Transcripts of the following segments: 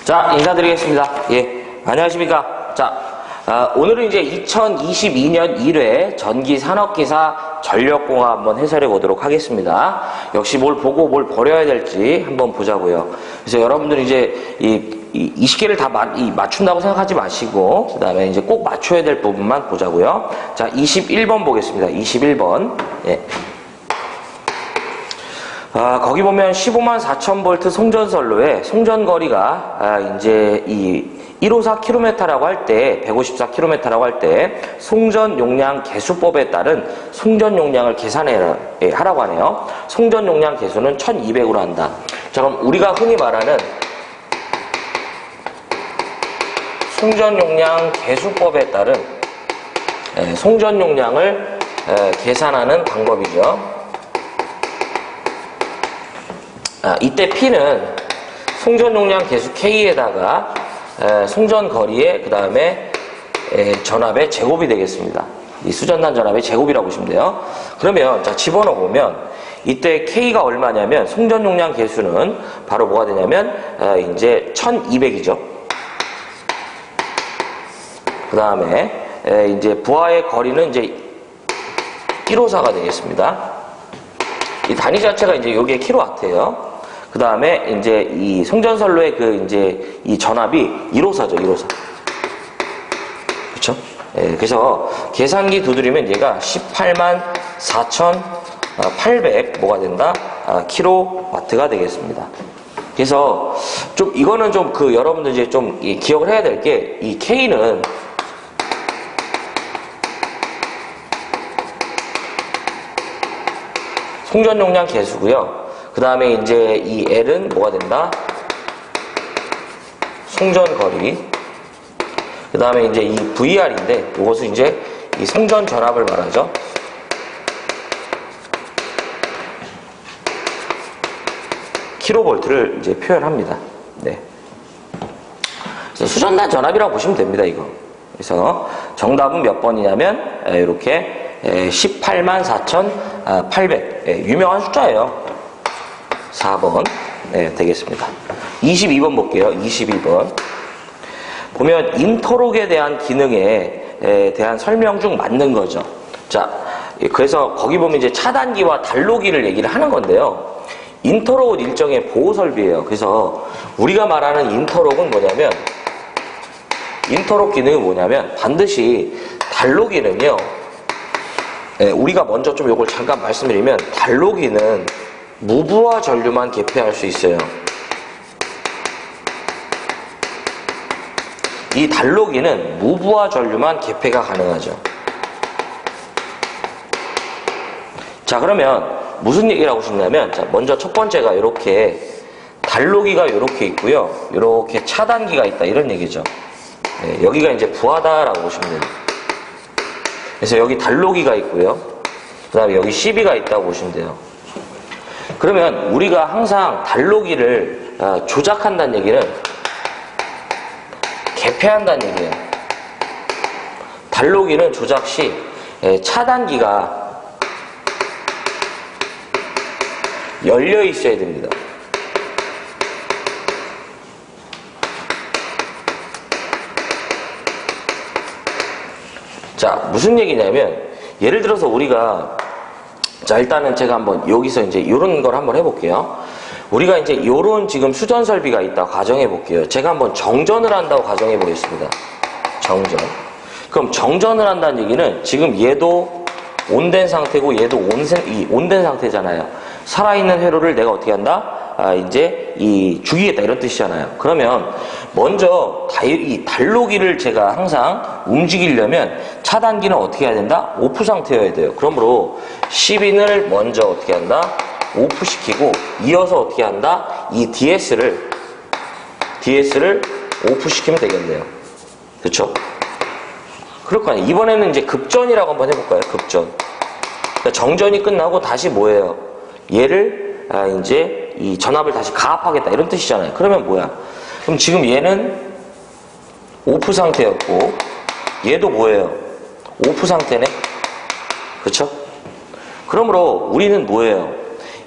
자, 인사드리겠습니다. 예, 안녕하십니까. 자, 오늘은 이제 2022년 1회 전기산업기사 전력공학 한번 해설해 보도록 하겠습니다. 역시 뭘 보고 뭘 버려야 될지 한번 보자고요. 그래서 여러분들이 이제 이 20개를 다 맞춘다고 생각하지 마시고, 그 다음에 이제 꼭 맞춰야 될 부분만 보자고요. 자, 21번 보겠습니다. 21번. 예. 거기 보면 15만 4천 볼트 송전선로에 송전거리가 이제 이 154km라고 할 때, 154km라고 할 때 송전 용량 계수법에 따른 송전 용량을 계산하라고 하네요. 송전 용량 계수는 1200으로 한다. 자, 그럼 우리가 흔히 말하는 송전 용량 계수법에 따른 송전 용량을 계산하는 방법이죠. 이때 P는 송전 용량 계수 K에다가 송전 거리에 그 다음에 전압의 제곱이 되겠습니다. 이 수전단 전압의 제곱이라고 보시면 돼요. 그러면 자 집어넣어 보면 이때 K가 얼마냐면 송전 용량 계수는 바로 뭐가 되냐면 이제 1200이죠. 그 다음에 이제 부하의 거리는 이제 154가 되겠습니다. 이 단위 자체가 이제 요게 킬로와트예요. 그 다음에 이제 이 송전선로의 이제 이 전압이 154죠, 154. 그쵸? 예, 그래서 계산기 두드리면 얘가 18만 4,800 뭐가 된다? 킬로와트가 되겠습니다. 그래서 좀 이거는 좀 여러분들 이제 좀 기억을 해야 될 게 이 K는 송전 용량 계수고요. 그 다음에 이제 이 L은 뭐가 된다? 송전 거리. 그 다음에 이제 이 VR인데, 이것은 이제 이 송전 전압을 말하죠. 킬로볼트를 이제 표현합니다. 네. 그래서 수전단 전압이라고 보시면 됩니다, 이거. 그래서 정답은 몇 번이냐면, 이렇게 18만 4,800. 유명한 숫자예요. 4번 되겠습니다. 22번 볼게요. 22번. 보면 인터록에 대한 기능에 대한 설명 중 맞는 거죠. 자, 그래서 거기 보면 이제 차단기와 단로기를 얘기를 하는 건데요. 인터록은 일종의 보호 설비예요. 그래서 우리가 말하는 인터록은 뭐냐면, 인터록 기능이 뭐냐면 반드시 단로기는요. 우리가 먼저 좀 이걸 잠깐 말씀드리면, 단로기는 무부하 전류만 개폐할 수 있어요. 이 단로기는 무부하 전류만 개폐가 가능하죠. 자, 그러면 무슨 얘기를 하고 싶냐면, 자, 먼저 첫 번째가 이렇게 단로기가 이렇게 있고요. 이렇게 차단기가 있다, 이런 얘기죠. 여기가 이제 부하다라고 보시면 됩니다. 그래서 여기 단로기가 있고요. 그 다음에 여기 CB가 있다고 보시면 돼요. 그러면 우리가 항상 단로기를 조작한다는 얘기는 개폐한다는 얘기예요. 단로기는 조작 시 차단기가 열려 있어야 됩니다. 자, 무슨 얘기냐면, 예를 들어서 우리가, 자, 일단은 제가 한번 여기서 이제 이런 걸 한번 해볼게요. 우리가 이제 이런 지금 수전 설비가 있다고 가정해 볼게요. 제가 한번 정전을 한다고 가정해 보겠습니다. 정전. 그럼 정전을 한다는 얘기는 지금 얘도 온된 상태고 얘도 온된 상태잖아요. 살아있는 회로를 내가 어떻게 한다? 이제 죽이겠다, 이런 뜻이잖아요. 그러면 먼저 이 단로기를 제가 항상 움직이려면 차단기는 어떻게 해야 된다? 오프 상태여야 돼요. 그러므로 CB는 먼저 어떻게 한다? 오프 시키고, 이어서 어떻게 한다? 이 DS를 오프 시키면 되겠네요. 그쵸? 그럴 거 아니에요. 이번에는 이제 급전이라고 한번 해볼까요? 급전. 그러니까 정전이 끝나고 다시 뭐예요? 얘를 이제 이 전압을 다시 가압하겠다, 이런 뜻이잖아요. 그러면 뭐야? 그럼 지금 얘는 오프 상태였고, 얘도 뭐예요? 오프 상태네? 그쵸? 그러므로 우리는 뭐예요?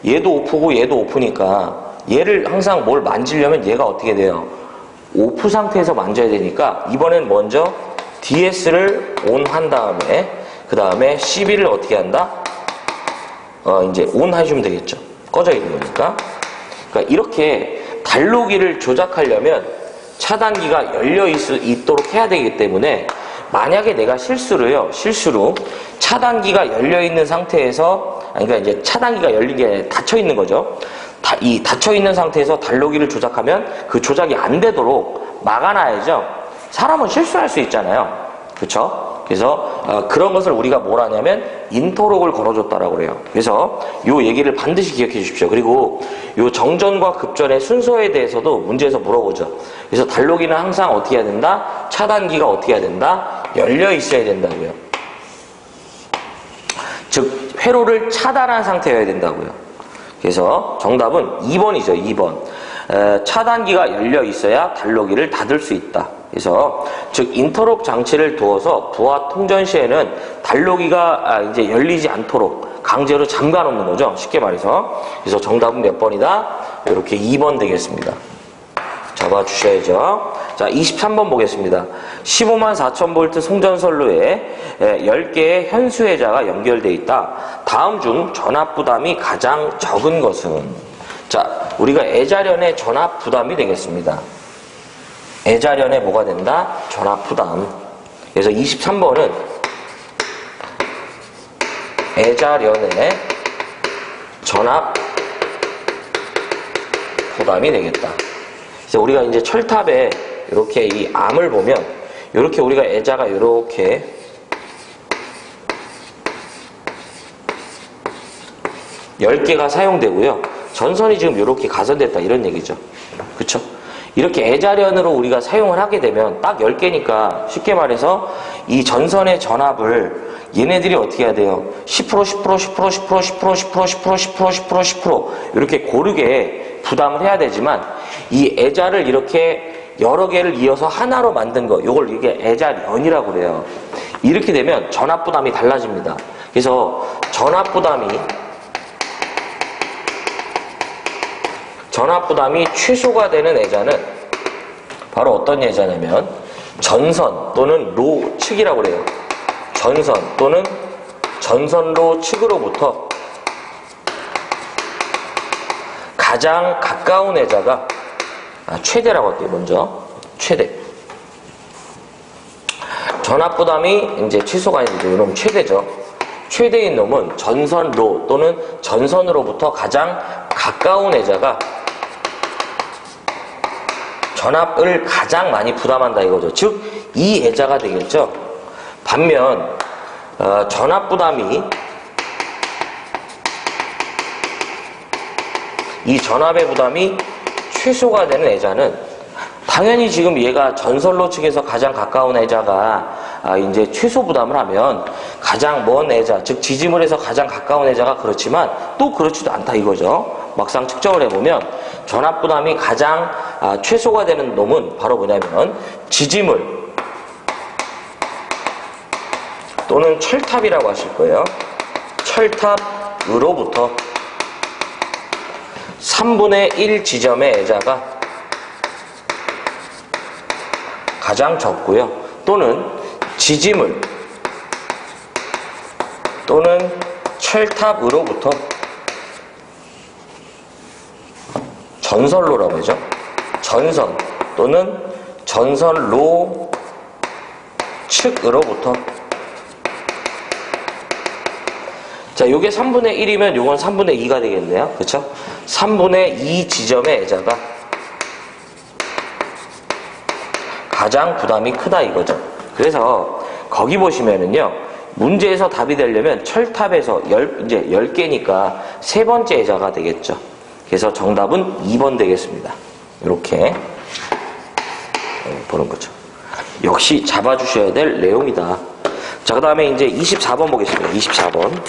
얘도 오프고 얘도 오프니까 얘를 항상 뭘 만지려면 얘가 어떻게 돼요? 오프 상태에서 만져야 되니까 이번엔 먼저 DS를 ON 한 다음에 그 다음에 CB를 어떻게 한다? 이제 ON 해주면 되겠죠. 꺼져 있는 거니까. 그러니까 이렇게 달로기를 조작하려면 차단기가 열려 있도록 해야 되기 때문에 만약에 내가 실수로 차단기가 열려 있는 상태에서 그러니까 이제 차단기가 열린 게 닫혀 있는 거죠. 이 닫혀 있는 상태에서 달로기를 조작하면 그 조작이 안 되도록 막아놔야죠. 사람은 실수할 수 있잖아요. 그렇죠? 그래서 그런 것을 우리가 뭘 하냐면 인터록을 걸어줬다라고 그래요. 그래서 요 얘기를 반드시 기억해 주십시오. 그리고 요 정전과 급전의 순서에 대해서도 문제에서 물어보죠. 그래서 달로기는 항상 어떻게 해야 된다? 차단기가 어떻게 해야 된다? 열려 있어야 된다고요. 즉 회로를 차단한 상태여야 된다고요. 그래서 정답은 2번이죠. 2번. 차단기가 열려 있어야 달로기를 닫을 수 있다. 그래서 즉 인터록 장치를 두어서 부하 통전 시에는 달로기가 이제 열리지 않도록 강제로 잠가 놓는 거죠. 쉽게 말해서. 그래서 정답은 몇 번이다? 이렇게 2번 되겠습니다. 잡아 주셔야죠. 자, 23번 보겠습니다. 15만 4천 볼트 송전선로에 10개의 현수회자가 연결되어 있다. 다음 중 전압 부담이 가장 적은 것은? 자, 우리가 애자련의 전압 부담이 되겠습니다. 애자련에 뭐가 된다? 전압 부담. 그래서 23번은 애자련의 전압 부담이 되겠다. 그래서 우리가 이제 철탑에 이렇게 이 암을 보면 이렇게 우리가 애자가 이렇게 (10개가) 사용되고요. 전선이 지금 이렇게 가선됐다 이런 얘기죠. 그쵸? 이렇게 애자련으로 우리가 사용을 하게 되면 딱 10개니까 쉽게 말해서 이 전선의 전압을 얘네들이 어떻게 해야 돼요? 10% 이렇게 고르게 부담을 해야 되지만 이 애자를 이렇게 여러 개를 이어서 하나로 만든 거 요걸 이게 애자련이라고 그래요. 이렇게 되면 전압 부담이 달라집니다. 그래서 전압 부담이 최소가 되는 애자는 바로 어떤 애자냐면 전선 또는 로 측이라고 그래요. 전선 또는 전선로 측으로부터 가장 가까운 애자가 최대라고 할게요. 먼저 최대. 전압 부담이 이제 최소가 아니죠. 이놈 최대죠. 최대인 놈은 전선로 또는 전선으로부터 가장 가까운 애자가 전압을 가장 많이 부담한다 이거죠. 즉, 이 애자가 되겠죠. 반면 전압 부담이 이 전압의 부담이 최소가 되는 애자는 당연히 지금 얘가 전선로 측에서 가장 가까운 애자가 이제 최소 부담을 하면 가장 먼 애자, 즉 지지물에서 가장 가까운 애자가 그렇지만 또 그렇지도 않다 이거죠. 막상 측정을 해보면 전압 부담이 가장 최소가 되는 놈은 바로 뭐냐면 지지물 또는 철탑이라고 하실 거예요. 철탑으로부터 3분의 1 지점의 애자가 가장 적고요. 또는 지지물 또는 철탑으로부터 전선로라고 하죠. 전선 또는 전선로 측으로부터 자, 요게 3분의 1이면 요건 3분의 2가 되겠네요. 그쵸? 3분의 2 지점의 애자가 가장 부담이 크다 이거죠. 그래서 거기 보시면은요. 문제에서 답이 되려면 철탑에서 이제 10개니까 세 번째 애자가 되겠죠. 그래서 정답은 2번 되겠습니다. 이렇게 보는 거죠. 역시 잡아주셔야 될 내용이다. 자, 그 다음에 이제 24번 보겠습니다. 24번.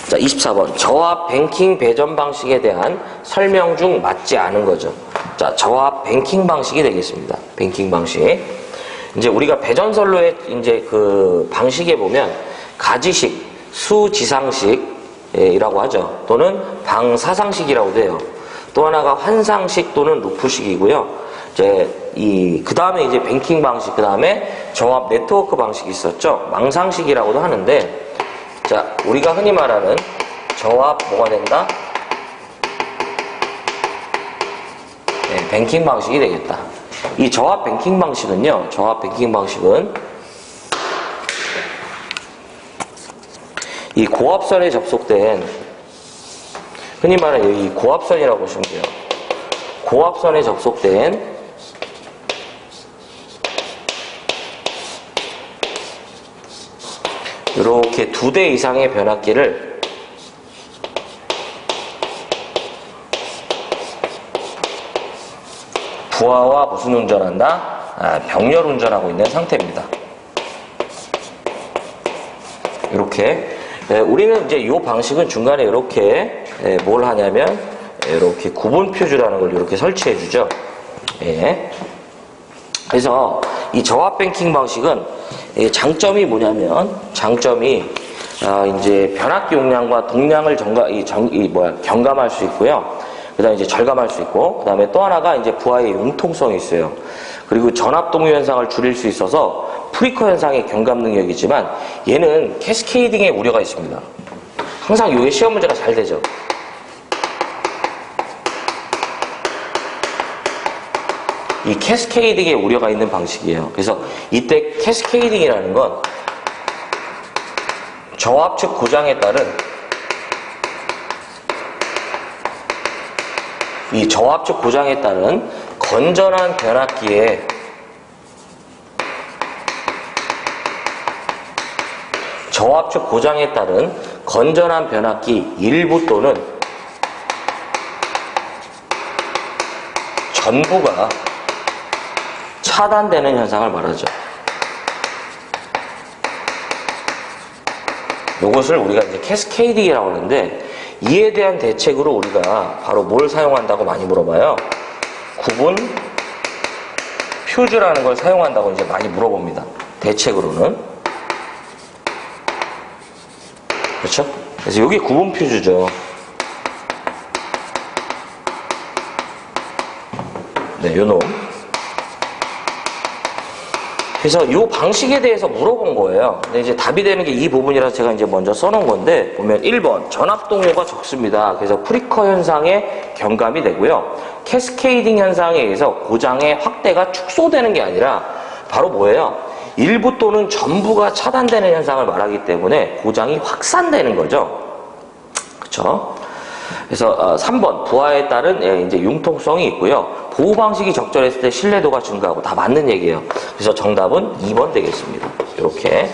자, 24번. 저압 뱅킹 배전 방식에 대한 설명 중 맞지 않은 거죠. 자, 저압 뱅킹 방식이 되겠습니다. 뱅킹 방식. 이제 우리가 배전선로의 이제 그 방식에 보면 가지식, 수지상식이라고 하죠. 또는 방사상식이라고도 해요. 또 하나가 환상식 또는 루프식이고요. 그 다음에 이제 뱅킹 방식, 그 다음에 저압 네트워크 방식이 있었죠. 망상식이라고도 하는데, 자, 우리가 흔히 말하는 저압 뭐가 된다? 네, 뱅킹 방식이 되겠다. 이 저압 뱅킹 방식은요, 이 고압선에 접속된, 흔히 말하는 이 고압선이라고 보시면 돼요. 고압선에 접속된 이렇게 2대 이상의 변압기를 부하와 무슨 운전한다? 병렬 운전하고 있는 상태입니다. 이렇게 우리는 이제 이 방식은 중간에 이렇게 뭘 하냐면 이렇게 구분 퓨즈라는 걸 이렇게 설치해 주죠. 예. 그래서 이 저압 뱅킹 방식은 장점이 뭐냐면 이제 변압기 용량과 동량을 경감할 수 있고요. 그다음에 이제 절감할 수 있고, 그다음에 또 하나가 이제 부하의 융통성이 있어요. 그리고 전압 동요 현상을 줄일 수 있어서 프리커 현상의 경감 능력이지만 얘는 캐스케이딩의 우려가 있습니다. 항상 이게 시험 문제가 잘 되죠. 이 캐스케이딩의 우려가 있는 방식이에요. 그래서 이때 캐스케이딩이라는 건 저압측 고장에 따른 건전한 변압기에 저압측 고장에 따른 건전한 변압기 일부 또는 전부가 차단되는 현상을 말하죠. 이것을 우리가 이제 캐스케이딩이라고 하는데, 이에 대한 대책으로 우리가 바로 뭘 사용한다고 많이 물어봐요. 구분 퓨즈라는 걸 사용한다고 이제 많이 물어봅니다. 대책으로는. 그렇죠? 그래서 이게 구분 퓨즈죠. 네, 요 놈. 그래서 이 방식에 대해서 물어본 거예요. 근데 이제 답이 되는 게 이 부분이라서 제가 이제 먼저 써놓은 건데, 보면 1번 전압 동요가 적습니다. 그래서 프리커 현상에 경감이 되고요. 캐스케이딩 현상에 의해서 고장의 확대가 축소되는 게 아니라 바로 뭐예요? 일부 또는 전부가 차단되는 현상을 말하기 때문에 고장이 확산되는 거죠. 그렇죠? 그래서 3번 부하에 따른 이제 융통성이 있고요. 보호 방식이 적절했을 때 신뢰도가 증가하고, 다 맞는 얘기예요. 그래서 정답은 2번 되겠습니다. 이렇게.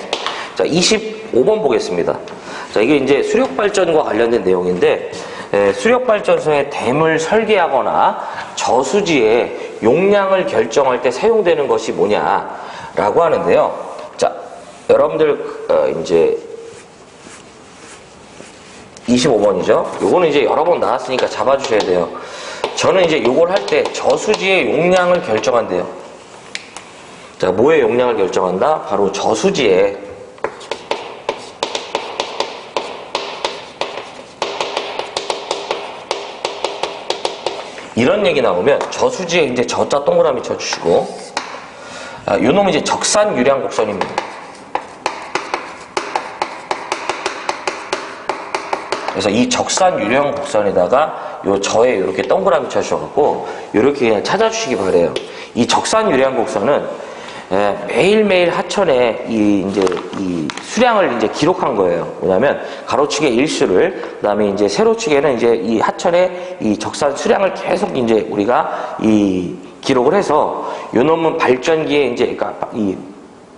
자, 25번 보겠습니다. 자, 이게 이제 수력 발전과 관련된 내용인데, 수력 발전소의 댐을 설계하거나 저수지의 용량을 결정할 때 사용되는 것이 뭐냐라고 하는데요. 자, 여러분들 이제 25번이죠. 요거는 이제 여러 번 나왔으니까 잡아주셔야 돼요. 저는 이제 요걸 할 때 저수지의 용량을 결정한대요. 자, 뭐의 용량을 결정한다? 바로 저수지의 이런 얘기 나오면 저수지에 이제 저자 동그라미 쳐주시고, 요 놈은 이제 적산 유량 곡선입니다. 그래서 이 적산 유령 곡선에다가 요 저에 이렇게 동그라미 쳐주셔갖고 이렇게 그냥 찾아주시기 바래요. 이 적산 유령 곡선은 매일매일 하천에 이 수량을 이제 기록한 거예요. 뭐냐면 가로축의 일수를, 그다음에 이제 세로축에는 이제 이 하천의 이 적산 수량을 계속 이제 우리가 이 기록을 해서 요 놈은 발전기에 이제 그러니까 이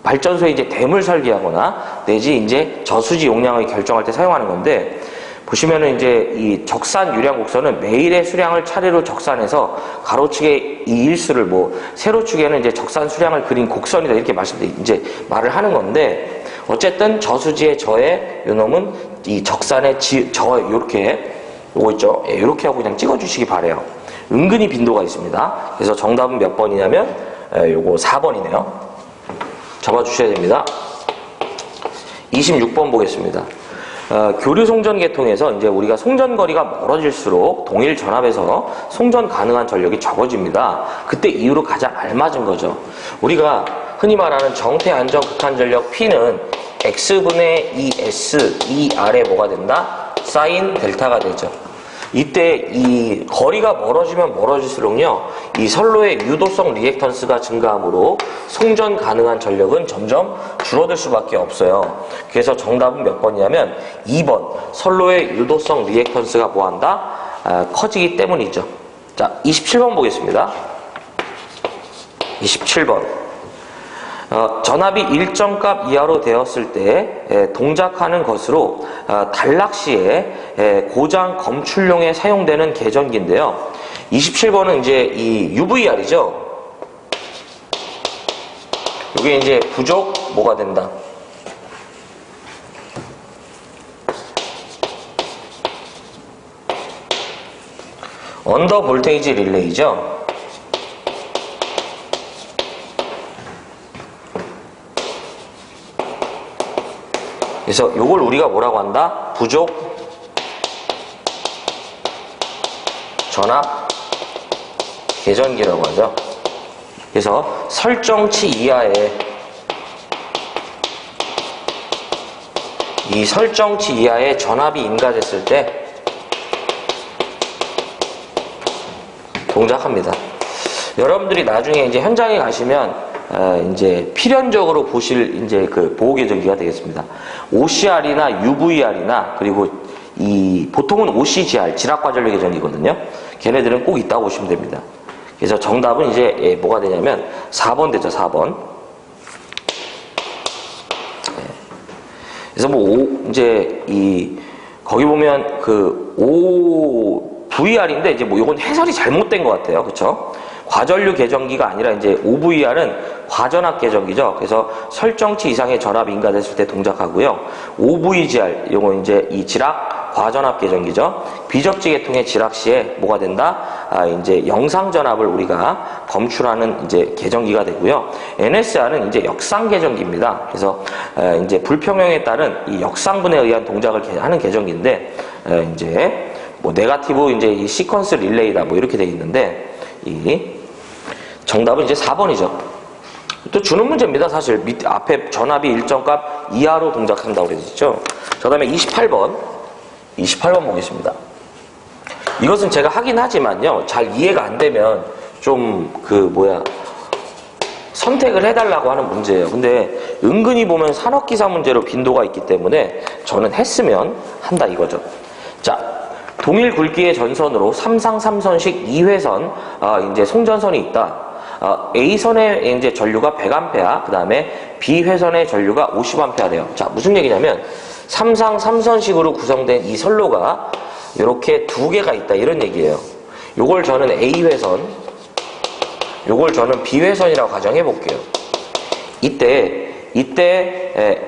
발전소에 이제 댐을 설계하거나 내지 이제 저수지 용량을 결정할 때 사용하는 건데, 보시면은 이제 이 적산 유량 곡선은 매일의 수량을 차례로 적산해서 가로축의 이 일수를 세로축에는 이제 적산 수량을 그린 곡선이다 이렇게 이제 말을 하는 건데, 어쨌든 저수지의 저에 요놈은 이 적산의 저 요렇게 요거 있죠. 예, 요렇게 하고 그냥 찍어주시기 바래요. 은근히 빈도가 있습니다. 그래서 정답은 몇 번이냐면 요거 4번이네요. 잡아주셔야 됩니다. 26번 보겠습니다. 교류 송전 계통에서 이제 우리가 송전거리가 멀어질수록 동일 전압에서 송전 가능한 전력이 적어집니다. 그때 이후로 가장 알맞은 거죠. 우리가 흔히 말하는 정태 안정 극한 전력 P는 X분의 2S, 이 아래 뭐가 된다? 사인 델타가 되죠. 이때 이 거리가 멀어지면 멀어질수록요, 이 선로의 유도성 리액턴스가 증가하므로 송전 가능한 전력은 점점 줄어들 수밖에 없어요. 그래서 정답은 몇 번이냐면 2번. 선로의 유도성 리액턴스가 뭐한다? 커지기 때문이죠. 자, 27번 보겠습니다. 27번. 전압이 일정 값 이하로 되었을 때 동작하는 것으로 단락 시에 고장 검출용에 사용되는 계전기인데요. 27번은 이제 이 UVR이죠. 이게 이제 부족 뭐가 된다? 언더 볼테이지 릴레이죠. 그래서 이걸 우리가 뭐라고 한다? 부족 전압 계전기라고 하죠. 그래서 설정치 이하에 이 설정치 이하의 전압이 인가됐을 때 동작합니다. 여러분들이 나중에 이제 현장에 가시면 이제 필연적으로 보실 이제 그 보호 계전기가 되겠습니다. OCR이나 UVR이나 그리고 이 보통은 OCGR 지락과전력 계전기거든요. 걔네들은 꼭 있다고 보시면 됩니다. 그래서 정답은 이제 뭐가 되냐면 4번 되죠. 4번. 그래서 이제 거기 보면 그 OVR인데 이제 이건 해설이 잘못된 것 같아요. 그쵸? 과전류 계전기가 아니라 이제 OVR은 과전압 계전기죠. 그래서 설정치 이상의 전압이 인가됐을 때 동작하고요. OVGR, 요거 이제 이 지락 과전압 계전기죠. 비접지 계통의 지락 시에 뭐가 된다? 이제 영상 전압을 우리가 검출하는 이제 계전기가 되고요. NSR은 이제 역상 계전기입니다. 그래서 이제 불평형에 따른 이 역상분에 의한 동작을 하는 계전기인데 이제 뭐 네가티브 이제 이 시퀀스 릴레이다 뭐 이렇게 돼 있는데 이 정답은 이제 4번이죠. 또 주는 문제입니다. 사실 밑 앞에 전압이 일정 값 이하로 동작한다고 그랬죠. 그 다음에 28번 보겠습니다. 이것은 제가 하긴 하지만요, 잘 이해가 안 되면 좀 선택을 해달라고 하는 문제예요. 근데 은근히 보면 산업기사 문제로 빈도가 있기 때문에 저는 했으면 한다 이거죠. 자, 동일 굵기의 전선으로 3상 3선식 2회선 이제 송전선이 있다. A선의 이제 전류가 100A, 그 다음에 B회선의 전류가 50A래요. 자, 무슨 얘기냐면 3상 3선식으로 구성된 이 선로가 이렇게 두 개가 있다 이런 얘기예요. 요걸 저는 A회선, 요걸 저는 B회선이라고 가정해 볼게요. 이때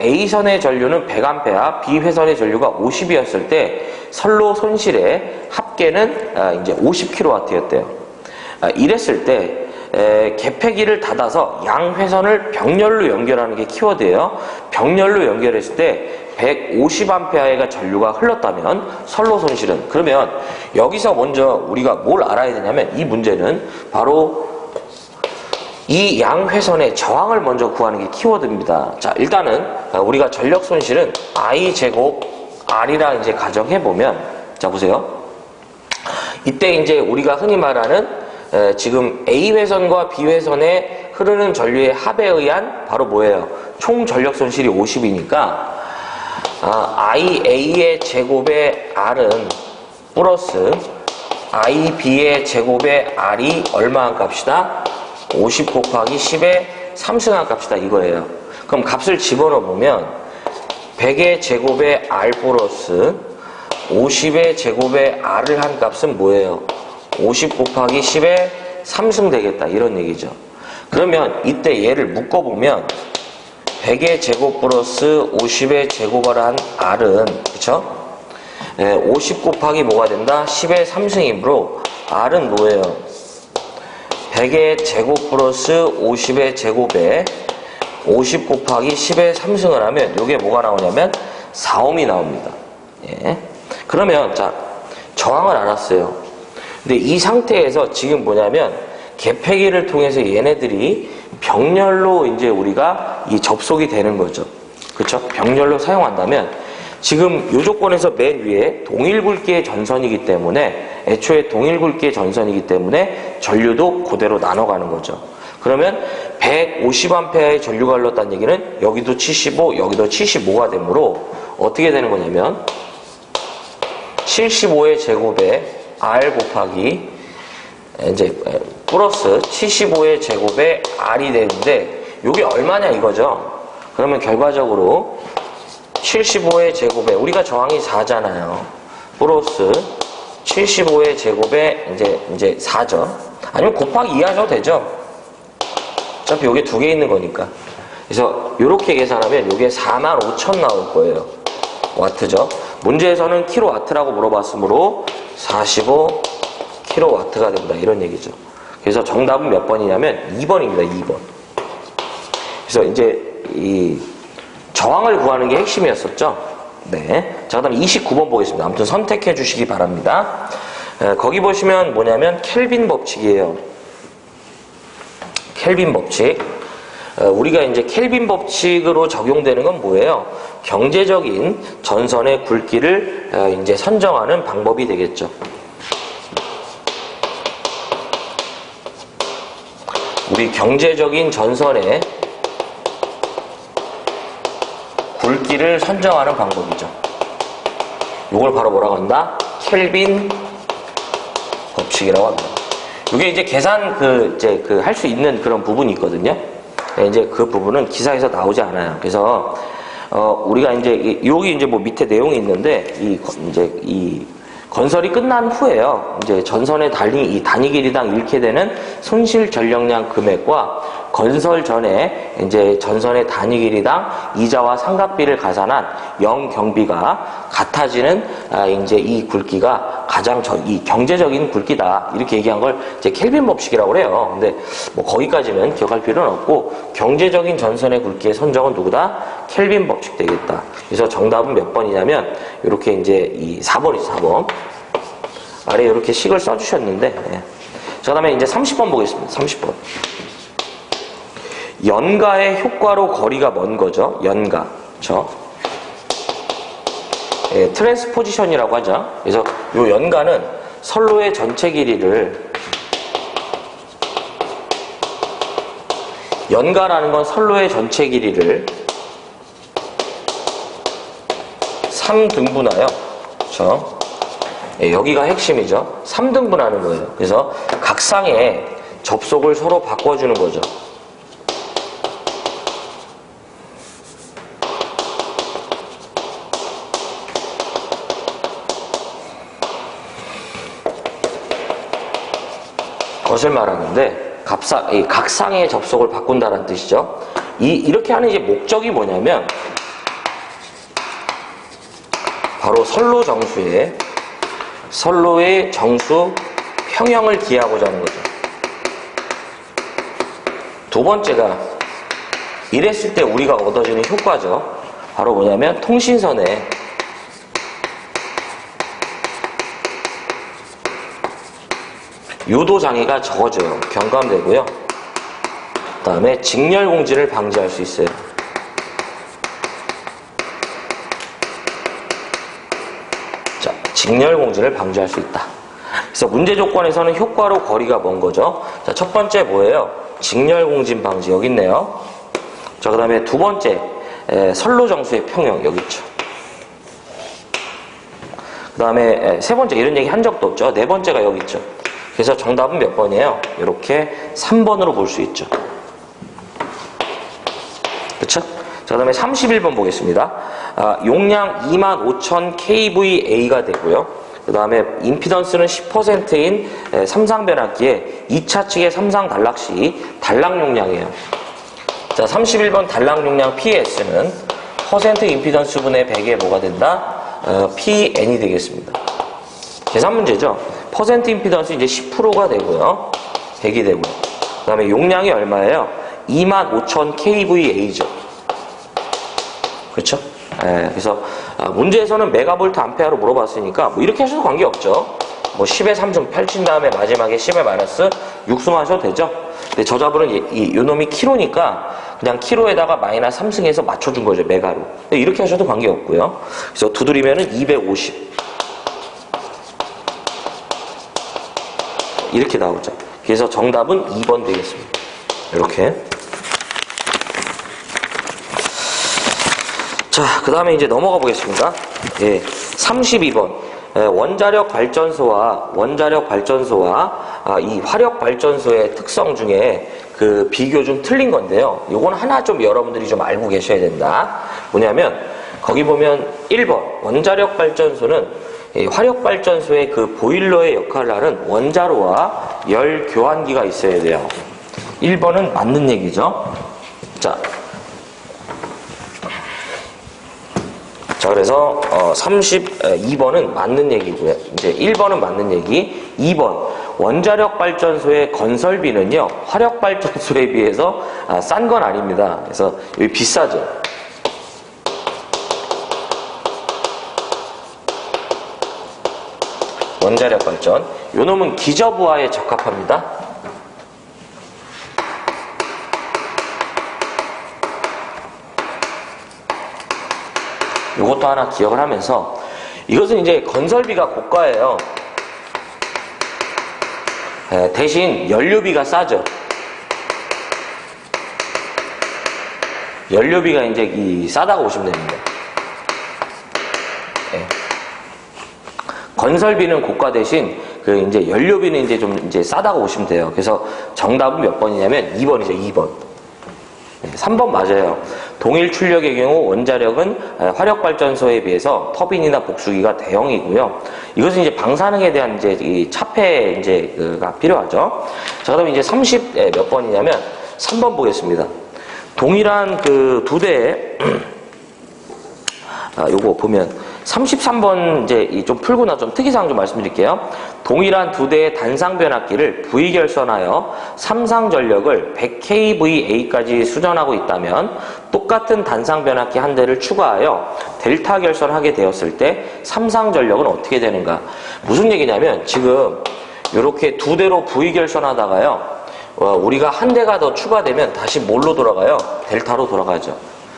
A선의 전류는 100A, B회선의 전류가 50이었을 때 선로 손실의 합계는 이제 50kW였대요. 이랬을 때 개폐기를 닫아서 양회선을 병렬로 연결하는 게 키워드예요. 병렬로 연결했을 때 150A가 전류가 흘렀다면 선로 손실은, 그러면 여기서 먼저 우리가 뭘 알아야 되냐면 이 문제는 바로 이 양회선의 저항을 먼저 구하는 게 키워드입니다. 자, 일단은 우리가 전력 손실은 I 제곱 R이라 이제 가정해보면, 자, 보세요. 이때 이제 우리가 흔히 말하는 지금 A회선과 B회선에 흐르는 전류의 합에 의한 바로 뭐예요? 총 전력 손실이 50이니까 IA의 제곱의 R은 플러스 IB의 제곱의 R이 얼마한 값이다? 50 곱하기 10의 3승한 값이다 이거예요. 그럼 값을 집어넣으면 100의 제곱의 R 플러스 50의 제곱의 R을 한 값은 뭐예요? 50 곱하기 10의 3승 되겠다 이런 얘기죠. 그러면 이때 얘를 묶어보면 100의 제곱 플러스 50의 제곱을 한 R은, 그쵸? 50 곱하기 뭐가 된다? 10의 3승이므로 R은 뭐예요? 100의 제곱 플러스 50의 제곱에 50 곱하기 10의 3승을 하면 이게 뭐가 나오냐면 4옴이 나옵니다. 예. 그러면 자 저항을 알았어요. 근데 이 상태에서 지금 뭐냐면 개폐기를 통해서 얘네들이 병렬로 이제 우리가 이 접속이 되는 거죠. 그렇죠? 병렬로 사용한다면 지금 이 조건에서 맨 위에 동일 굵기의 전선이기 때문에 애초에 동일 굵기의 전선이기 때문에 전류도 그대로 나눠가는 거죠. 그러면 150A의 전류가 흘렀다는 얘기는 여기도 75, 여기도 75가 되므로 어떻게 되는 거냐면 75의 제곱에 R 곱하기 이제 플러스 75의 제곱에 R이 되는데 이게 얼마냐 이거죠. 그러면 결과적으로 75의 제곱에 우리가 저항이 4잖아요. 플러스 75의 제곱에 이제 4죠. 아니면 곱하기 2 하셔도 되죠. 어차피 요게 두 개 있는 거니까. 그래서 요렇게 계산하면 요게 45,000 나올 거예요. 와트죠. 문제에서는 킬로와트라고 물어봤으므로 45 킬로와트가 된다. 이런 얘기죠. 그래서 정답은 몇 번이냐면 2번입니다. 2번. 그래서 이제 이 저항을 구하는 게 핵심이었었죠. 네. 자, 그 다음에 29번 보겠습니다. 아무튼 선택해 주시기 바랍니다. 거기 보시면 뭐냐면 켈빈 법칙이에요. 켈빈 법칙. 우리가 이제 켈빈 법칙으로 적용되는 건 뭐예요? 경제적인 전선의 굵기를 이제 선정하는 방법이 되겠죠. 우리 경제적인 전선의 굵기를 선정하는 방법이죠. 이걸 바로 뭐라고 한다? 켈빈 법칙이라고 합니다. 이게 이제 계산 할 수 있는 그런 부분이 있거든요. 이제 그 부분은 기사에서 나오지 않아요. 그래서 우리가 이제 여기 이제 뭐 밑에 내용이 있는데 이 건설이 끝난 후에요. 이제 전선의 이 단위 길이당 잃게 되는 손실 전력량 금액과 건설 전에 이제 전선의 단위 길이당 이자와 상각비를 가산한 영경비가 같아지는 이제 이 굵기가 가장 이 경제적인 굵기다. 이렇게 얘기한 걸 이제 켈빈 법칙이라고 그래요. 근데 뭐 거기까지는 기억할 필요는 없고 경제적인 전선의 굵기의 선정은 누구다? 켈빈 법칙 되겠다. 그래서 정답은 몇 번이냐면 이렇게 이제 이 4번이죠. 4번. 아래에 이렇게 식을 써주셨는데 네. 자, 그다음에 이제 30번 보겠습니다. 30번. 연가의 효과로 거리가 먼 거죠. 연가. 그렇죠? 예, 트랜스포지션이라고 하죠. 그래서 이 연가는 선로의 전체 길이를 연가라는 건 선로의 전체 길이를 3등분하여 그렇죠? 예, 여기가 핵심이죠. 3등분하는 거예요. 그래서 각상의 접속을 서로 바꿔주는 거죠. 것을 말하는데 이 각상의 접속을 바꾼다는 뜻이죠. 이렇게 하는 이제 목적이 뭐냐면 바로 선로의 정수 평형을 기하고자 하는 거죠. 두 번째가 이랬을 때 우리가 얻어지는 효과죠. 바로 뭐냐면 통신선에 유도 장애가 적어져요. 경감되고요. 그 다음에 직렬 공진을 방지할 수 있어요. 자, 직렬 공진을 방지할 수 있다. 그래서 문제 조건에서는 효과로 거리가 먼 거죠. 자, 첫 번째 뭐예요? 직렬 공진 방지 여기 있네요. 자, 그 다음에 두 번째 선로 정수의 평형 여기 있죠. 그 다음에 세 번째 이런 얘기 한 적도 없죠. 네 번째가 여기 있죠. 그래서 정답은 몇 번이에요? 이렇게 3번으로 볼 수 있죠. 그쵸? 자, 그 다음에 31번 보겠습니다. 용량 25,000 kVA가 되고요. 그 다음에 임피던스는 10%인 삼상 변압기에 2차 측의 삼상 단락 시 단락 용량이에요. 자, 31번 단락 용량 PS는 퍼센트 임피던스 분의 100에 뭐가 된다? PN이 되겠습니다. 계산 문제죠. 퍼센트 임피던스 이제 10%가 되고요. 100이 되고요. 그 다음에 용량이 얼마예요? 25,000 kVA죠. 그렇죠? 그래서 문제에서는 메가볼트 암페어로 물어봤으니까 뭐 이렇게 하셔도 관계없죠. 뭐 10에 3승 펼친 다음에 마지막에 10에 마이너스 6승 하셔도 되죠. 근데 저자분은 요 놈이 키로니까 그냥 키로에다가 마이너스 3승해서 맞춰준 거죠, 메가로. 이렇게 하셔도 관계없고요. 그래서 두드리면은 250 이렇게 나오죠. 그래서 정답은 2번 되겠습니다. 이렇게. 자, 그 다음에 이제 넘어가 보겠습니다. 32번. 원자력 발전소와 이 화력 발전소의 특성 중에 그 비교 좀 틀린 건데요. 요건 하나 좀 여러분들이 좀 알고 계셔야 된다. 뭐냐면, 거기 보면 1번. 원자력 발전소는 화력 발전소의 그 보일러의 역할을 하는 원자로와 열 교환기가 있어야 돼요. 1번은 맞는 얘기죠. 자, 그래서 32번은 맞는 얘기고요. 이제 1번은 맞는 얘기. 2번 원자력 발전소의 건설비는요, 화력 발전소에 비해서 싼 건 아닙니다. 그래서 여기 비싸죠. 원자력 발전. 요 놈은 기저부하에 적합합니다. 요것도 하나 기억을 하면서, 이것은 이제 건설비가 고가예요. 대신 연료비가 싸죠. 연료비가 이제 싸다고 보시면 됩니다. 건설비는 고가 대신 그 이제 연료비는 이제 좀 이제 싸다고 보시면 돼요. 그래서 정답은 몇 번이냐면 2번이죠, 2번. 3번 맞아요. 동일 출력의 경우 원자력은 화력발전소에 비해서 터빈이나 복수기가 대형이고요. 이것은 이제 방사능에 대한 이제 이 차폐 이제가 필요하죠. 자, 그다음에 이제 30 몇 번이냐면 3번 보겠습니다. 동일한 그 두 대의 요거 보면 33번 이제 좀 풀고 나서 좀 특이사항 좀 말씀드릴게요. 동일한 두 대의 단상 변압기를 V결선하여 삼상 전력을 100kVA까지 수전하고 있다면 똑같은 단상 변압기 한 대를 추가하여 델타 결선하게 되었을 때 삼상 전력은 어떻게 되는가? 무슨 얘기냐면 지금 이렇게 두 대로 V결선하다가요. 우리가 한 대가 더 추가되면 다시 뭘로 돌아가요? 델타로 돌아가죠.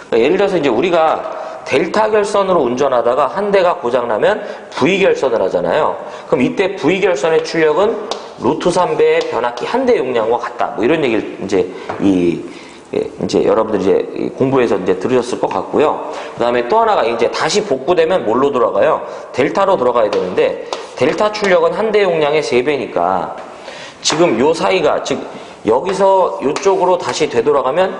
그러니까 예를 들어서 이제 우리가 델타 결선으로 운전하다가 한 대가 고장나면 V 결선을 하잖아요. 그럼 이때 V 결선의 출력은 루트 3배의 변압기 한 대 용량과 같다. 뭐 이런 얘기를 이제 여러분들이 이제 공부해서 이제 들으셨을 것 같고요. 그 다음에 또 하나가 이제 다시 복구되면 뭘로 돌아가요? 델타로 돌아가야 되는데 델타 출력은 한 대 용량의 3배니까 지금 요 사이가 즉 여기서 이쪽으로 다시 되돌아가면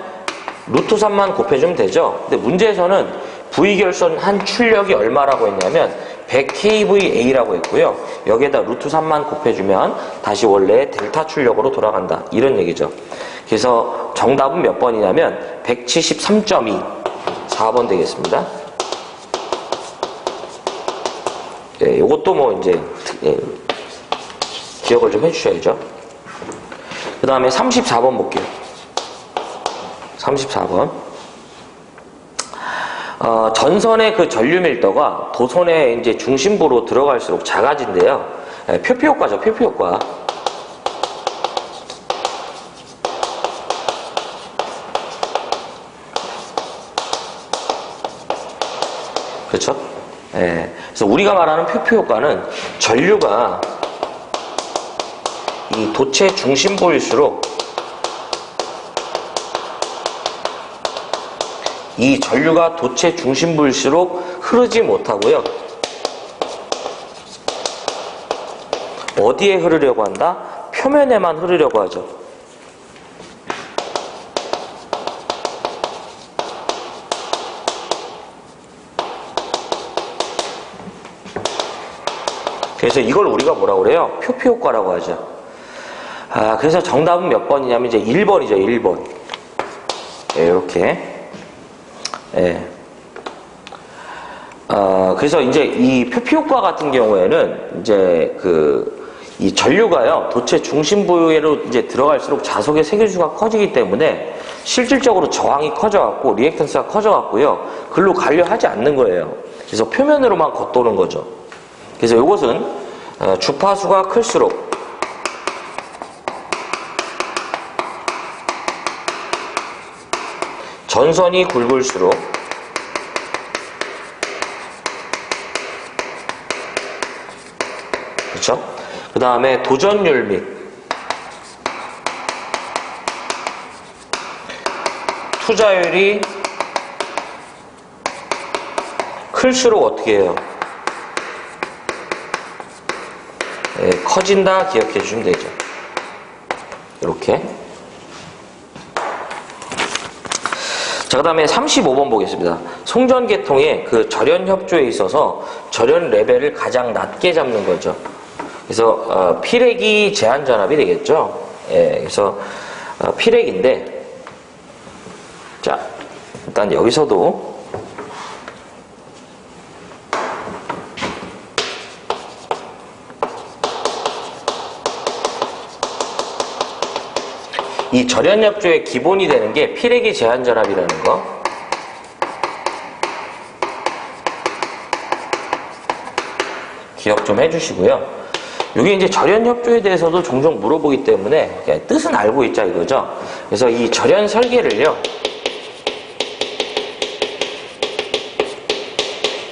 루트 3만 곱해주면 되죠. 근데 문제에서는 V결선 한 출력이 얼마라고 했냐면 100kVA라고 했고요. 여기에다 루트 3만 곱해주면 다시 원래 델타 출력으로 돌아간다. 이런 얘기죠. 그래서 정답은 몇 번이냐면 173.2 4번 되겠습니다. 네, 요것도 뭐 이제 기억을 좀 해주셔야죠. 그 다음에 34번 볼게요. 34번. 전선의 그 전류 밀도가 도선의 이제 중심부로 들어갈수록 작아진대요. 표피 효과죠, 표피 효과. 그렇죠? 그래서 우리가 말하는 표피 효과는 전류가 이 도체 중심부일수록 이 전류가 도체 중심부일수록 흐르지 못하고요. 어디에 흐르려고 한다? 표면에만 흐르려고 하죠. 그래서 이걸 우리가 뭐라고 그래요? 표피 효과라고 하죠. 그래서 정답은 몇 번이냐면 이제 1번이죠, 1번. 이렇게. 그래서 이제 이 표피 효과 같은 경우에는 이제 이 전류가요, 도체 중심부로 이제 들어갈수록 자석의 세균수가 커지기 때문에 실질적으로 저항이 커져갖고 리액턴스가 커져갖고요. 글로 가려 하지 않는 거예요. 그래서 표면으로만 겉도는 거죠. 그래서 이것은 주파수가 클수록 전선이 굵을수록 그렇죠? 그 다음에 도전율 및 투자율이 클수록 어떻게 해요? 네, 커진다 기억해 주시면 되죠. 이렇게. 자, 그 다음에 35번 보겠습니다. 송전계통의 그 절연 협조에 있어서 절연 레벨을 가장 낮게 잡는 거죠. 그래서 피렉이 제한 전압이 되겠죠. 예, 그래서 피렉인데, 자, 일단 여기서도 이 절연협조의 기본이 되는 게 피레기 제한 전압이라는 거. 기억 좀 해주시고요. 이게 이제 절연협조에 대해서도 종종 물어보기 때문에 뜻은 알고 있자 이거죠. 그래서 이 절연 설계를요.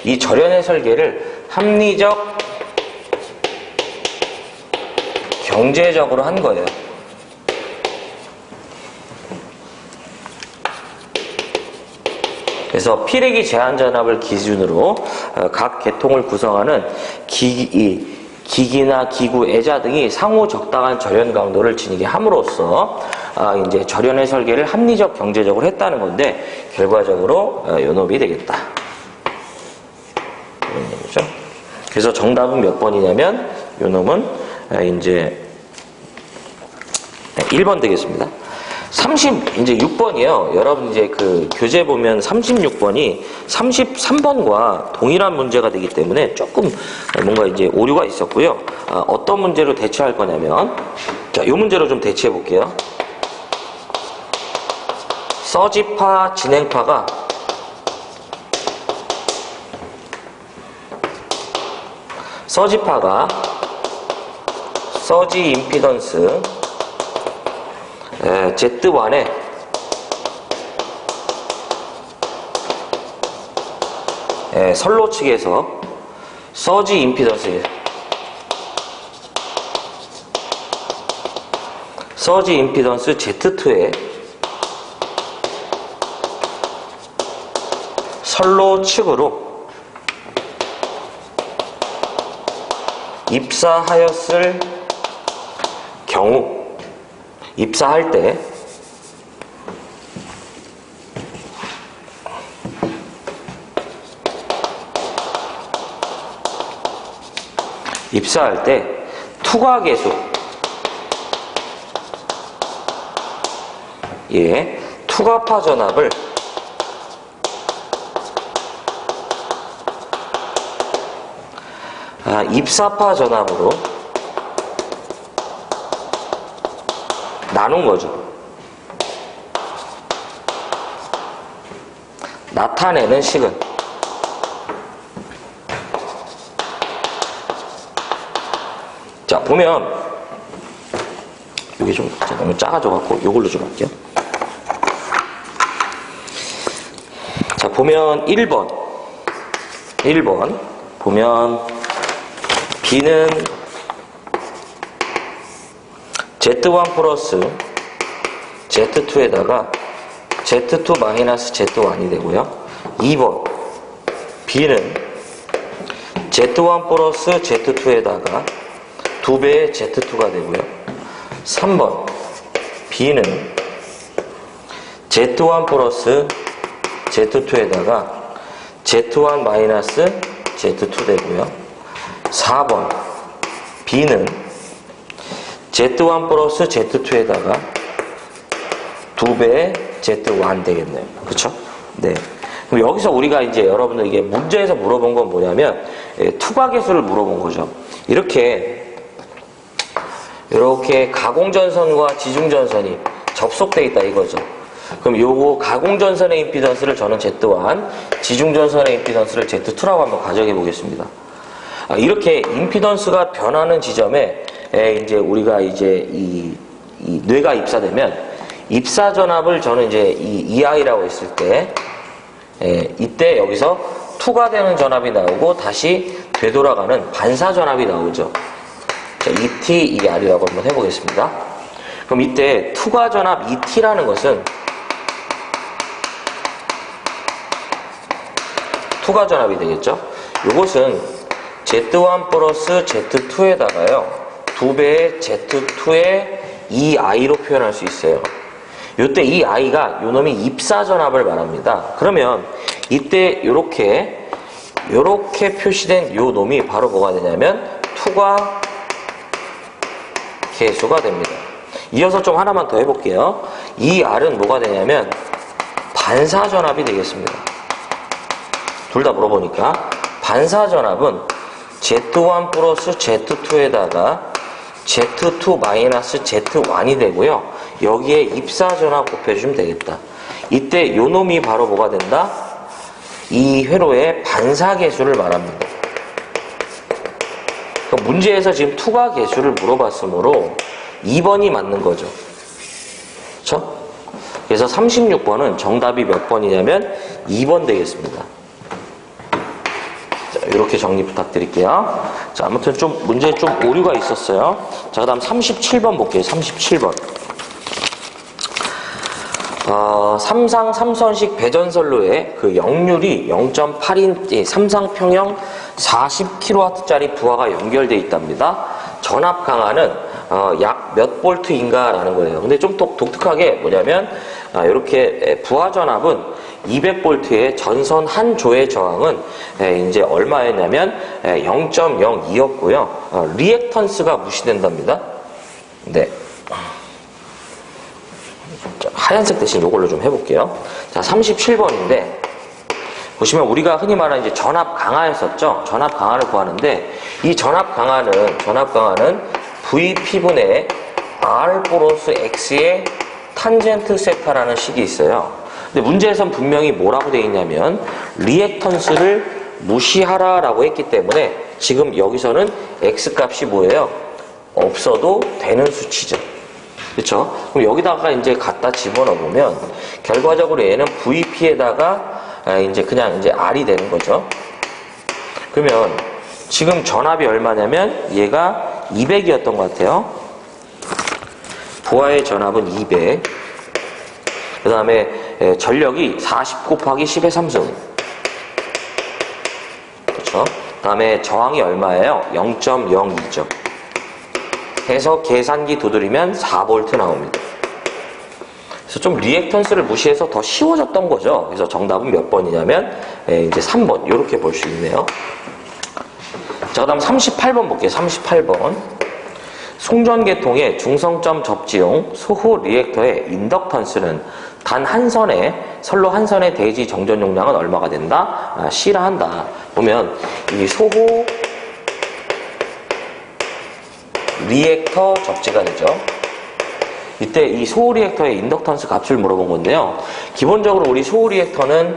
이 절연의 설계를 합리적, 경제적으로 한 거예요. 그래서 피레기 제한 전압을 기준으로 각 계통을 구성하는 기기나 기구, 애자 등이 상호 적당한 절연 강도를 지니게 함으로써 이제 절연의 설계를 합리적, 경제적으로 했다는 건데 결과적으로 요놈이 되겠다. 이런 얘기죠. 그래서 정답은 몇 번이냐면 요놈은 이제 1번 되겠습니다. 이제 6번이에요. 여러분 이제 그 교재 보면 36번이 33번과 동일한 문제가 되기 때문에 조금 뭔가 이제 오류가 있었고요. 어떤 문제로 대처할 거냐면, 자, 이 문제로 좀 대처해 볼게요. 서지파, 진행파가 서지 임피던스 Z1에 선로 측에서 서지 임피던스 Z2에 선로 측으로 입사하였을 경우 입사할 때 투과계수 투과파 전압을 입사파 전압으로 나눈 거죠. 나타내는 식은 자, 보면 이게 좀 너무 작아져갖고 이걸로 좀 할게요. 자, 보면 1번 보면 B는 Z1 플러스 Z2에다가 Z2 마이너스 Z1이 되고요. 2번 B는 Z1 플러스 Z2에다가 2배의 Z2가 되고요. 3번 B는 Z1 플러스 Z2에다가 Z1 마이너스 Z2 되고요. 4번 B는 Z1 플러스 Z2에다가 2배의 Z1 되겠네요. 그쵸? 네. 그럼 여기서 우리가 이제 여러분들 이게 문제에서 물어본 건 뭐냐면, 투과계수를 물어본 거죠. 이렇게 가공전선과 지중전선이 접속되어 있다 이거죠. 그럼 요거 가공전선의 임피던스를 저는 Z1, 지중전선의 임피던스를 Z2라고 한번 가정해 보겠습니다. 이렇게 임피던스가 변하는 지점에 이제 우리가 이제 이 뇌가 입사되면 입사 전압을 저는 이제 이 EI라고 했을 때 이때 여기서 투가 되는 전압이 나오고 다시 되돌아가는 반사 전압이 나오죠. 자, ET, ER이라고 한번 해보겠습니다. 그럼 이때 투가 전압 ET라는 것은 투가 전압이 되겠죠. 이것은 Z1 플러스 Z2에다가요 2배의 Z2의 EI로 표현할 수 있어요. 이때 이 I가 요놈이 입사 전압을 말합니다. 그러면 이때 요렇게 표시된 요 놈이 바로 뭐가 되냐면 투과 계수가 됩니다. 이어서 좀 하나만 더 해볼게요. 이 R은 뭐가 되냐면 반사 전압이 되겠습니다. 둘 다 물어보니까 반사 전압은 Z1 플러스 Z2에다가 Z2 마이너스 Z1이 되고요. 여기에 입사 전압 곱해주면 되겠다. 이때 요 놈이 바로 뭐가 된다? 이 회로의 반사 계수를 말합니다. 그러니까 문제에서 지금 투과 계수를 물어봤으므로 2번이 맞는 거죠. 그렇죠? 그래서 36번은 정답이 몇 번이냐면 2번 되겠습니다. 자, 이렇게 정리 부탁드릴게요. 자, 아무튼 좀 문제에 좀 오류가 있었어요. 자, 그 다음 37번 볼게요. 37번. 삼상 3선식 배전선로에 그 역률이 0.8인 삼상평형 40kW짜리 부하가 연결되어 있답니다. 전압 강하는 약 몇 볼트인가 라는 거예요. 근데 좀 독특하게 뭐냐면 이렇게 부하 전압은 200볼트의 전선 한 조의 저항은 이제 얼마였냐면 0.02였고요. 리액턴스가 무시된답니다. 네. 하얀색 대신 이걸로 좀 해볼게요. 자, 37번인데 보시면 우리가 흔히 말하는 이제 전압 강화였었죠. 전압 강화를 구하는데 이 전압 강화는 VP분의 R 플러스 X의 탄젠트 세타라는 식이 있어요. 근데 문제에선 분명히 뭐라고 되어 있냐면 리액턴스를 무시하라라고 했기 때문에 지금 여기서는 X 값이 뭐예요? 없어도 되는 수치죠. 그렇죠? 그럼 여기다가 이제 갖다 집어넣어 보면 결과적으로 얘는 VP에다가 이제 그냥 이제 R이 되는 거죠. 그러면 지금 전압이 얼마냐면 얘가 200이었던 것 같아요. 부하의 전압은 200. 그 다음에 전력이 40 곱하기 10의 3승. 그렇죠? 그 다음에 저항이 얼마예요? 0.02죠. 해서 계산기 두드리면 4V 나옵니다. 그래서 좀 리액턴스를 무시해서 더 쉬워졌던 거죠. 그래서 정답은 몇 번이냐면 이제 3번 이렇게 볼 수 있네요. 자, 그 다음 38번 볼게요. 38번. 송전계통의 중성점 접지용 소호 리액터의 인덕턴스는 단 한 선에 선로 한 선의 대지 정전 용량은 얼마가 된다? C라 한다. 보면 이 소호 리액터 접지가 되죠. 이때 이 소호 리액터의 인덕턴스 값을 물어본 건데요. 기본적으로 우리 소호 리액터는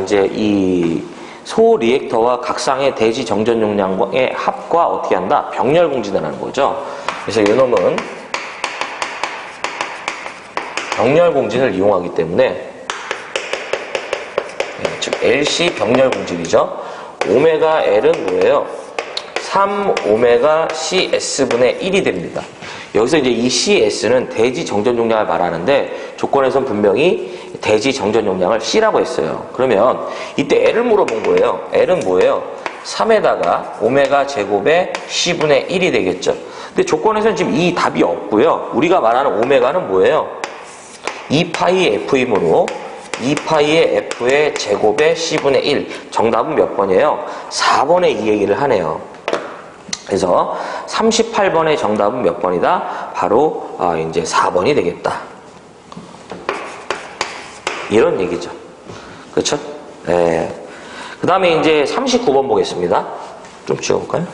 이제 이 소호 리액터와 각상의 대지 정전 용량의 합과 어떻게 한다? 병렬 공진을 거죠. 그래서 이놈은 병렬 공진을 이용하기 때문에 즉 LC 병렬 공진이죠. 오메가 L은 뭐예요? 3 오메가 CS분의 1이 됩니다. 여기서 이제 이 CS는 대지 정전 용량을 말하는데 조건에선 분명히 대지 정전 용량을 C라고 했어요. 그러면 이때 L을 물어본 거예요. L은 뭐예요? 3에다가 오메가 제곱의 C분의 1이 되겠죠. 근데 조건에서는 지금 이 답이 없고요. 우리가 말하는 오메가는 뭐예요? 2파이 F이므로 2파이의 F의 제곱의 C분의 1. 정답은 몇 번이에요? 4번에 이 얘기를 하네요. 그래서 38번의 정답은 몇 번이다? 바로 이제 4번이 되겠다. 이런 얘기죠. 그렇죠? 네. 그 다음에 이제 39번 보겠습니다. 좀 지워볼까요?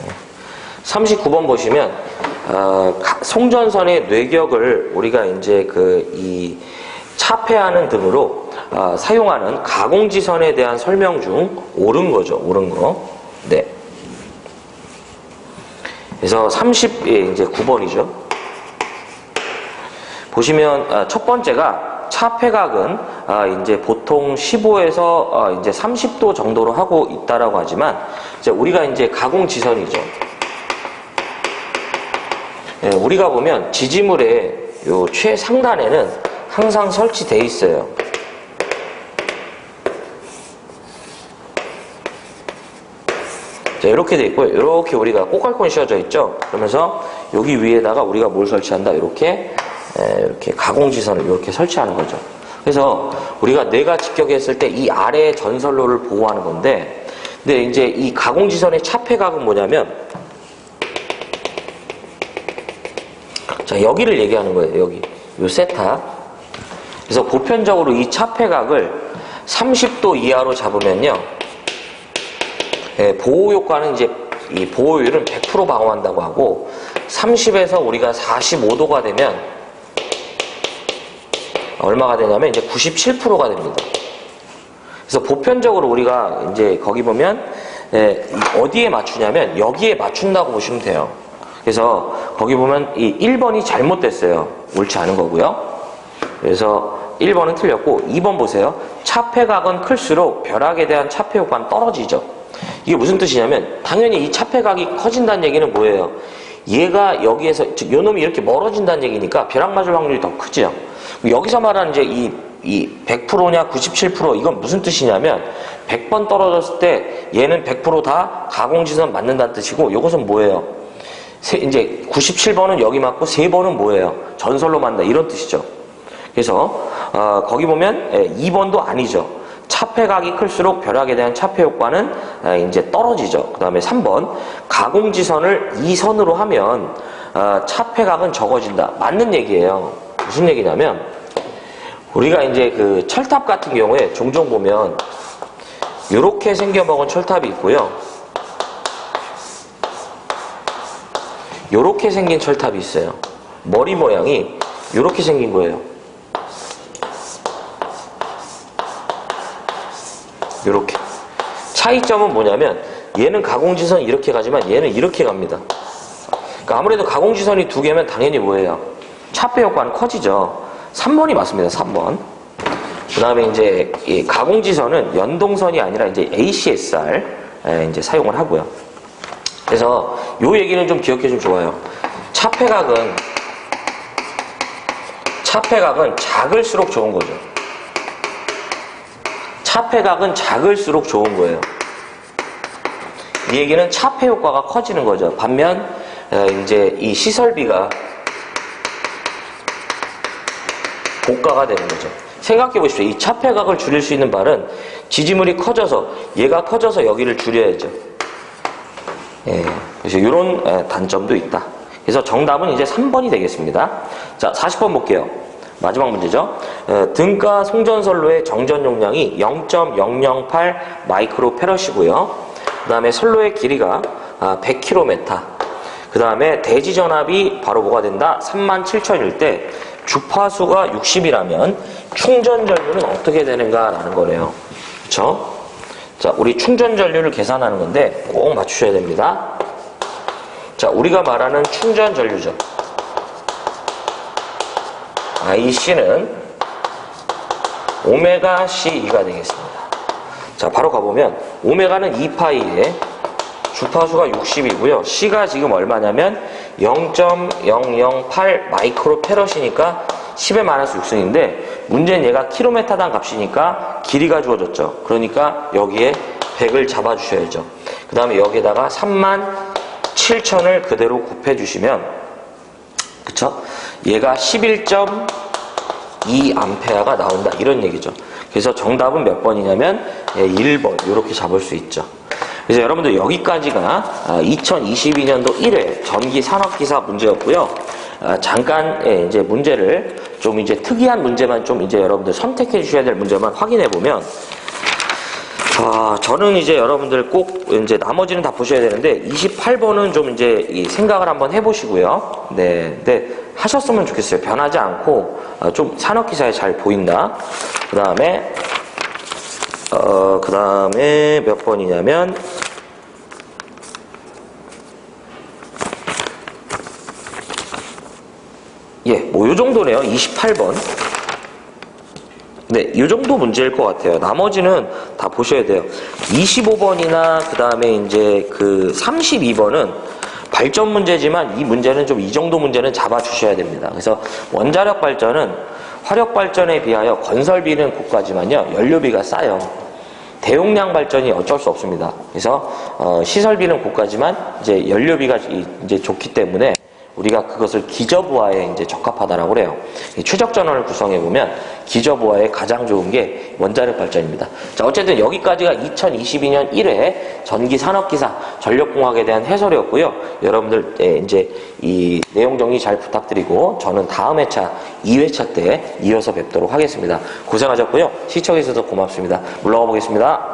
39번 보시면 송전선의 뇌격을 우리가 이제 차폐하는 등으로 사용하는 가공지선에 대한 설명 중 옳은 거죠. 옳은 거. 네. 그래서 이제 9번이죠. 보시면 첫 번째가 차폐각은 이제 보통 15에서 이제 30도 정도로 하고 있다라고 하지만 이제 우리가 이제 가공지선이죠. 예, 우리가 보면 지지물의 요 최상단에는 항상 설치되어 있어요. 자, 이렇게 돼 있고요. 이렇게 우리가 꼬깔꼬리 씌워져 있죠. 그러면서 여기 위에다가 우리가 뭘 설치한다? 이렇게 가공지선을 이렇게 설치하는 거죠. 그래서 우리가 뇌가 직격했을 때 이 아래의 전선로를 보호하는 건데, 근데 이제 이 가공지선의 차폐각은 뭐냐면, 자, 여기를 얘기하는 거예요. 여기. 요 세타. 그래서 보편적으로 이 차폐각을 30도 이하로 잡으면요. 예, 보호 효과는 이제 이 보호율은 100% 방어한다고 하고 30에서 우리가 45도가 되면 얼마가 되냐면 이제 97%가 됩니다. 그래서 보편적으로 우리가 이제 거기 보면 어디에 맞추냐면 여기에 맞춘다고 보시면 돼요. 그래서 거기 보면 이 1번이 잘못됐어요. 옳지 않은 거고요. 그래서 1번은 틀렸고 2번 보세요. 차폐각은 클수록 벼락에 대한 차폐 효과는 떨어지죠. 이게 무슨 뜻이냐면 당연히 이 차폐각이 커진다는 얘기는 뭐예요? 얘가 여기에서 즉 요놈이 이렇게 멀어진다는 얘기니까 벼락 맞을 확률이 더 크죠. 여기서 말하는 이제 이 100%냐 97% 이건 무슨 뜻이냐면 100번 떨어졌을 때 얘는 100% 다 가공지선 맞는다는 뜻이고 이것은 뭐예요? 이제 97번은 여기 맞고 3번은 뭐예요? 전설로 맞는다 이런 뜻이죠. 그래서 거기 보면 2번도 아니죠. 차폐각이 클수록 벼락에 대한 차폐 효과는 이제 떨어지죠. 그 다음에 3번 가공지선을 2선으로 하면 차폐각은 적어진다. 맞는 얘기예요. 무슨 얘기냐면 우리가 이제 그 철탑 같은 경우에 종종 보면 이렇게 생겨먹은 철탑이 있고요. 이렇게 생긴 철탑이 있어요. 머리 모양이 이렇게 생긴 거예요. 이렇게. 차이점은 뭐냐면 얘는 가공지선이 이렇게 가지만 얘는 이렇게 갑니다. 그러니까 아무래도 가공지선이 2개면 당연히 뭐예요? 차폐 효과는 커지죠. 3번이 맞습니다. 3번. 그 다음에 이제 이 가공지선은 연동선이 아니라 이제 ACSR 이제 사용을 하고요. 그래서 요 얘기는 좀 기억해 주면 좋아요. 차폐각은 작을수록 좋은 거죠. 차폐각은 작을수록 좋은 거예요. 이 얘기는 차폐 효과가 커지는 거죠. 반면 이제 이 시설비가 고가가 되는 거죠. 생각해 보십시오. 이 차폐각을 줄일 수 있는 발은 지지물이 커져서 얘가 커져서 여기를 줄여야죠. 예, 그래서 이런 단점도 있다. 그래서 정답은 이제 3번이 되겠습니다. 자, 40번 볼게요. 마지막 문제죠. 등가 송전선로의 정전 용량이 0.008 마이크로페럿이고요. 그 다음에 선로의 길이가 100km. 그 다음에 대지 전압이 바로 뭐가 된다? 37,000일 때 주파수가 60이라면 충전 전류는 어떻게 되는가라는 거네요. 그렇죠? 자, 우리 충전 전류를 계산하는 건데 꼭 맞추셔야 됩니다. 자, 우리가 말하는 충전 전류죠. IC는 오메가 C2가 되겠습니다. 자, 바로 가보면 오메가는 2파이에 주파수가 60이고요. C가 지금 얼마냐면 0.008 마이크로페럿이니까 10의 마이너스 6승인데 문제는 얘가 킬로미터당 값이니까 길이가 주어졌죠. 그러니까 여기에 100을 잡아주셔야죠. 그 다음에 여기에다가 37,000을 그대로 곱해주시면 그쵸? 얘가 11.2A가 나온다 이런 얘기죠. 그래서 정답은 몇 번이냐면 1번 이렇게 잡을 수 있죠. 그래서 여러분들 여기까지가 2022년도 1회 전기산업기사 문제였고요. 잠깐 이제 문제를 좀 이제 특이한 문제만 좀 이제 여러분들 선택해 주셔야 될 문제만 확인해 보면 저는 이제 여러분들 꼭 이제 나머지는 다 보셔야 되는데 28번은 좀 이제 이 생각을 한번 해보시고요. 네, 근데 하셨으면 좋겠어요. 변하지 않고 좀 산업기사에 잘 보인다. 그 다음에 몇 번이냐면 뭐 요 정도네요. 28번. 네, 이 정도 문제일 것 같아요. 나머지는 다 보셔야 돼요. 25번이나 그 다음에 이제 그 32번은 발전 문제지만 이 문제는 좀 이 정도 문제는 잡아주셔야 됩니다. 그래서 원자력 발전은 화력 발전에 비하여 건설비는 고가지만요, 연료비가 싸요. 대용량 발전이 어쩔 수 없습니다. 그래서 시설비는 고가지만 이제 연료비가 이제 좋기 때문에 우리가 그것을 기저부하에 이제 적합하다라고 그래요. 최적 전원을 구성해 보면 기저부하에 가장 좋은 게 원자력 발전입니다. 자, 어쨌든 여기까지가 2022년 1회 전기 산업기사 전력공학에 대한 해설이었고요. 여러분들 이제 이 내용 정리 잘 부탁드리고 저는 다음 회차 2회차 때 이어서 뵙도록 하겠습니다. 고생하셨고요. 시청해 주셔서 고맙습니다. 물러가 보겠습니다.